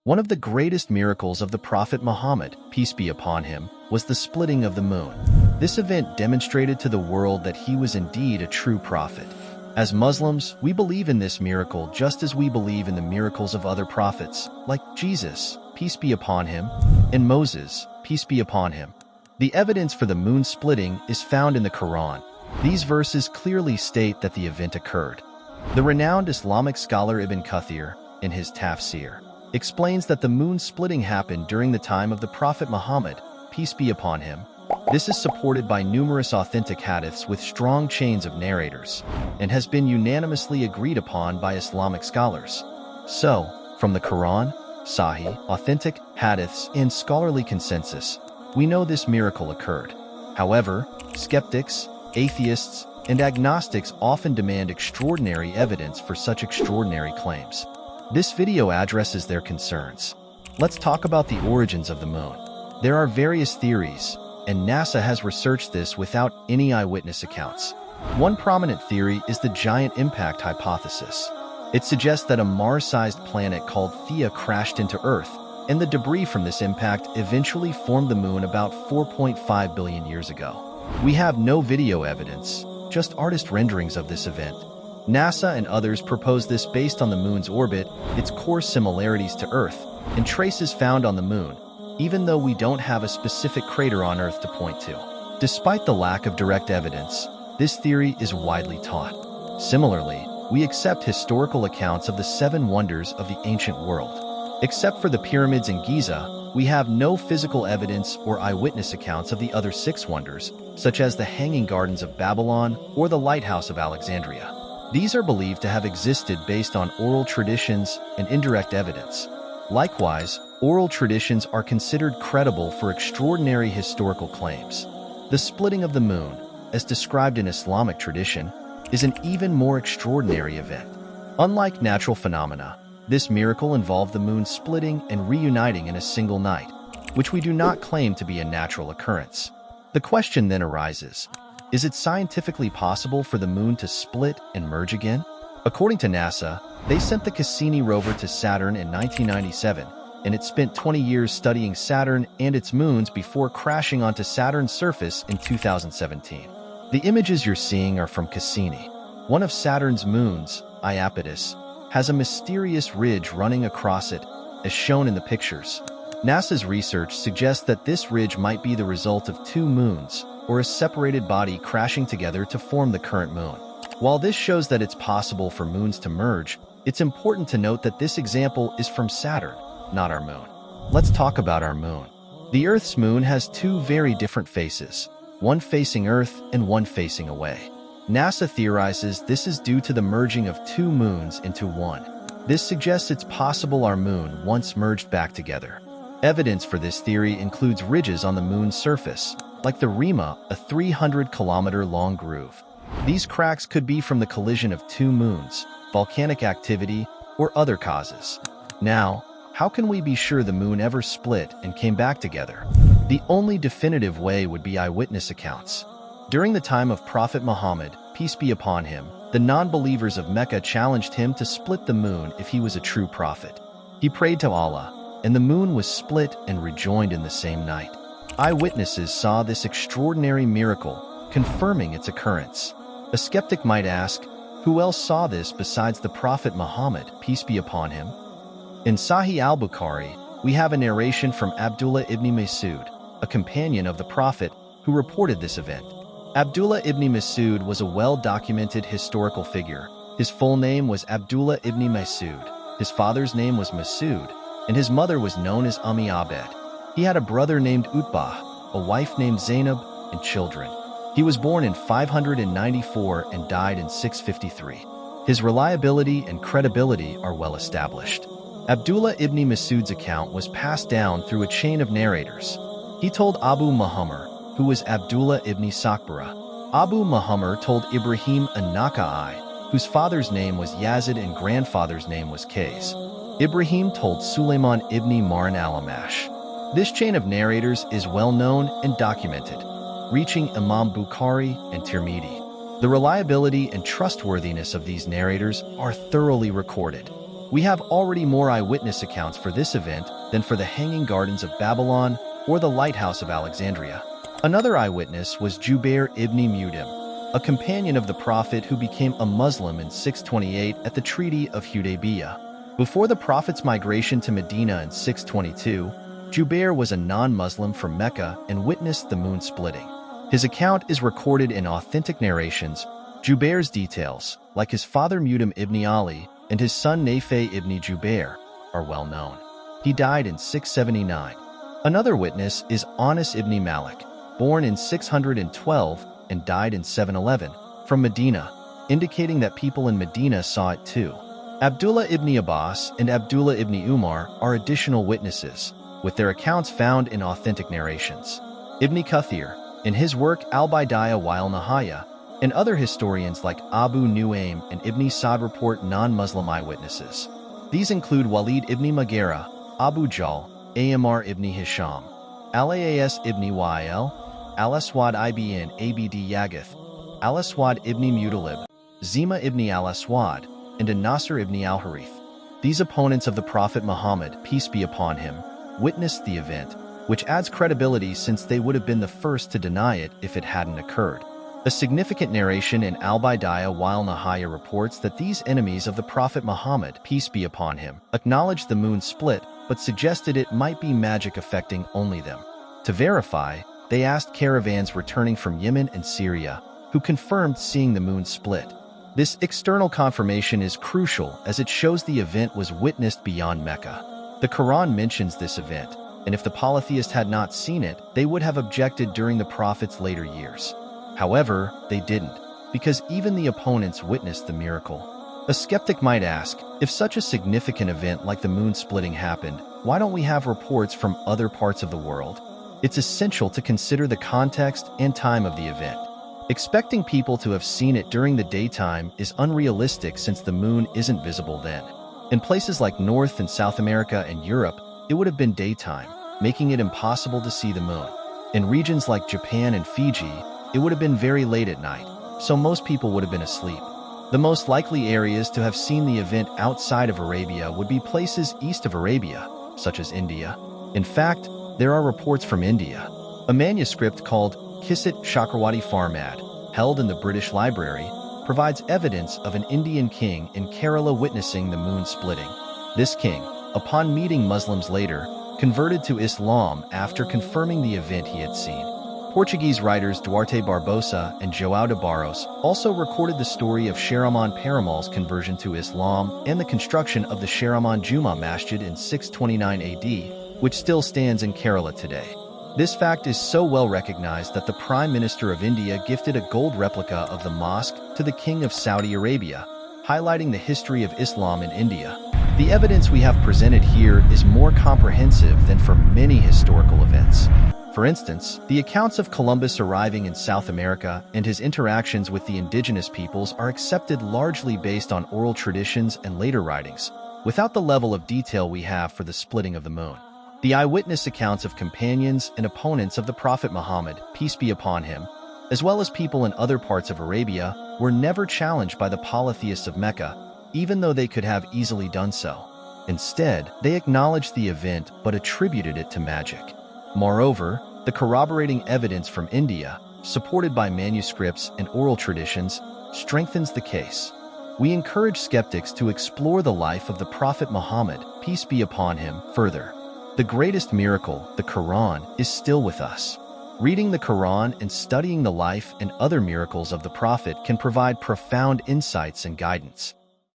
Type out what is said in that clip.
One of the greatest miracles of the Prophet Muhammad, peace be upon him, was the splitting of the moon. This event demonstrated to the world that he was indeed a true prophet. As Muslims, we believe in this miracle just as we believe in the miracles of other prophets, like Jesus, peace be upon him, and Moses, peace be upon him. The evidence for the moon splitting is found in the Quran. These verses clearly state that the event occurred. The renowned Islamic scholar Ibn Kathir, in his tafsir, explains that the moon splitting happened during the time of the Prophet Muhammad, peace be upon him. This is supported by numerous authentic hadiths with strong chains of narrators, and has been unanimously agreed upon by Islamic scholars. So, from the Quran, Sahih, authentic hadiths, and scholarly consensus, we know this miracle occurred. However, skeptics, atheists, and agnostics often demand extraordinary evidence for such extraordinary claims. This video addresses their concerns. Let's talk about the origins of the moon. There are various theories, and NASA has researched this without any eyewitness accounts. One prominent theory is the giant impact hypothesis. It suggests that a Mars-sized planet called Theia crashed into Earth, and the debris from this impact eventually formed the moon about 4.5 billion years ago. We have no video evidence, just artist renderings of this event. NASA and others propose this based on the moon's orbit, its core similarities to Earth, and traces found on the moon, even though we don't have a specific crater on Earth to point to. Despite the lack of direct evidence, this theory is widely taught. Similarly, we accept historical accounts of the 7 wonders of the ancient world. Except for the pyramids in Giza, we have no physical evidence or eyewitness accounts of the other 6 wonders, such as the Hanging Gardens of Babylon or the Lighthouse of Alexandria. These are believed to have existed based on oral traditions and indirect evidence. Likewise, oral traditions are considered credible for extraordinary historical claims. The splitting of the moon, as described in Islamic tradition, is an even more extraordinary event. Unlike natural phenomena, this miracle involved the moon splitting and reuniting in a single night, which we do not claim to be a natural occurrence. The question then arises, is it scientifically possible for the moon to split and merge again? According to NASA, they sent the Cassini rover to Saturn in 1997, and it spent 20 years studying Saturn and its moons before crashing onto Saturn's surface in 2017. The images you're seeing are from Cassini. One of Saturn's moons, Iapetus, has a mysterious ridge running across it, as shown in the pictures. NASA's research suggests that this ridge might be the result of 2 moons, or a separated body crashing together to form the current moon. While this shows that it's possible for moons to merge, it's important to note that this example is from Saturn, not our moon. Let's talk about our moon. The Earth's moon has 2 very different faces, one facing Earth and one facing away. NASA theorizes this is due to the merging of 2 moons into one. This suggests it's possible our moon once merged back together. Evidence for this theory includes ridges on the moon's surface, like the Rima, a 300-kilometer-long groove. These cracks could be from the collision of 2 moons, volcanic activity, or other causes. Now, how can we be sure the moon ever split and came back together? The only definitive way would be eyewitness accounts. During the time of Prophet Muhammad, peace be upon him, the non-believers of Mecca challenged him to split the moon if he was a true prophet. He prayed to Allah, and the moon was split and rejoined in the same night. Eyewitnesses saw this extraordinary miracle, confirming its occurrence. A skeptic might ask, who else saw this besides the Prophet Muhammad, peace be upon him? In Sahih al-Bukhari, we have a narration from Abdullah ibn Mas'ud, a companion of the Prophet, who reported this event. Abdullah ibn Mas'ud was a well-documented historical figure. His full name was Abdullah ibn Mas'ud. His father's name was Mas'ud, and his mother was known as Abed. He had a brother named Utbah, a wife named Zainab, and children. He was born in 594 and died in 653. His reliability and credibility are well established. Abdullah ibn Mas'ud's account was passed down through a chain of narrators. He told Abu Muhammad, who was Abdullah ibn Sakbara. Abu Muhammad told Ibrahim an-Nakhai, whose father's name was Yazid and grandfather's name was Qays. Ibrahim told Sulaiman ibn Maran al-Amash. This chain of narrators is well known and documented, reaching Imam Bukhari and Tirmidhi. The reliability and trustworthiness of these narrators are thoroughly recorded. We have already more eyewitness accounts for this event than for the Hanging Gardens of Babylon or the Lighthouse of Alexandria. Another eyewitness was Jubair ibn Mut'im, a companion of the Prophet who became a Muslim in 628 at the Treaty of Hudaybiyah. Before the Prophet's migration to Medina in 622, Jubair was a non-Muslim from Mecca and witnessed the moon splitting. His account is recorded in authentic narrations. Jubair's details, like his father Mut'im ibn Ali and his son Nafeh ibn Jubair, are well known. He died in 679. Another witness is Anas ibn Malik, born in 612 and died in 711, from Medina, indicating that people in Medina saw it too. Abdullah ibn Abbas and Abdullah ibn Umar are additional witnesses, with their accounts found in authentic narrations. Ibn Kathir, in his work Al-Bidayah wa Al-Nihaya, and other historians like Abu Nu'aym and Ibn Sa'd report non-Muslim eyewitnesses. These include Walid ibn Mughira, Abu Jahl, Amr ibn Hisham, Al-Aas ibn Wa'il, Al-Aswad ibn Abd Yagath, Al-Aswad ibn Mutalib, Zima ibn al-Aswad, and An-Nasr ibn al-Harith. These opponents of the Prophet Muhammad, peace be upon him, witnessed the event, which adds credibility since they would have been the first to deny it if it hadn't occurred. A significant narration in Al-Bidayah wa Al-Nihaya reports that these enemies of the Prophet Muhammad, peace be upon him, acknowledged the moon split but suggested it might be magic affecting only them. To verify, they asked caravans returning from Yemen and Syria, who confirmed seeing the moon split. This external confirmation is crucial as it shows the event was witnessed beyond Mecca. The Quran mentions this event, and if the polytheists had not seen it, they would have objected during the Prophet's later years. However, they didn't, because even the opponents witnessed the miracle. A skeptic might ask, if such a significant event like the moon splitting happened, why don't we have reports from other parts of the world? It's essential to consider the context and time of the event. Expecting people to have seen it during the daytime is unrealistic since the moon isn't visible then. In places like North and South America and Europe, it would have been daytime, making it impossible to see the moon. In regions like Japan and Fiji, it would have been very late at night, so most people would have been asleep. The most likely areas to have seen the event outside of Arabia would be places east of Arabia, such as India. In fact, there are reports from India. A manuscript called Kisat Chakrawarti Farmad, held in the British Library, provides evidence of an Indian king in Kerala witnessing the moon splitting. This king, upon meeting Muslims later, converted to Islam after confirming the event he had seen. Portuguese writers Duarte Barbosa and João de Barros also recorded the story of Sharaman Perumal's conversion to Islam and the construction of the Sharaman Juma Masjid in 629 AD, which still stands in Kerala today. This fact is so well recognized that the Prime Minister of India gifted a gold replica of the mosque to the King of Saudi Arabia, highlighting the history of Islam in India. The evidence we have presented here is more comprehensive than for many historical events. For instance, the accounts of Columbus arriving in South America and his interactions with the indigenous peoples are accepted largely based on oral traditions and later writings, without the level of detail we have for the splitting of the moon. The eyewitness accounts of companions and opponents of the Prophet Muhammad, peace be upon him, as well as people in other parts of Arabia, were never challenged by the polytheists of Mecca, even though they could have easily done so. Instead, they acknowledged the event but attributed it to magic. Moreover, the corroborating evidence from India, supported by manuscripts and oral traditions, strengthens the case. We encourage skeptics to explore the life of the Prophet Muhammad, peace be upon him, further. The greatest miracle, the Quran, is still with us. Reading the Quran and studying the life and other miracles of the Prophet can provide profound insights and guidance.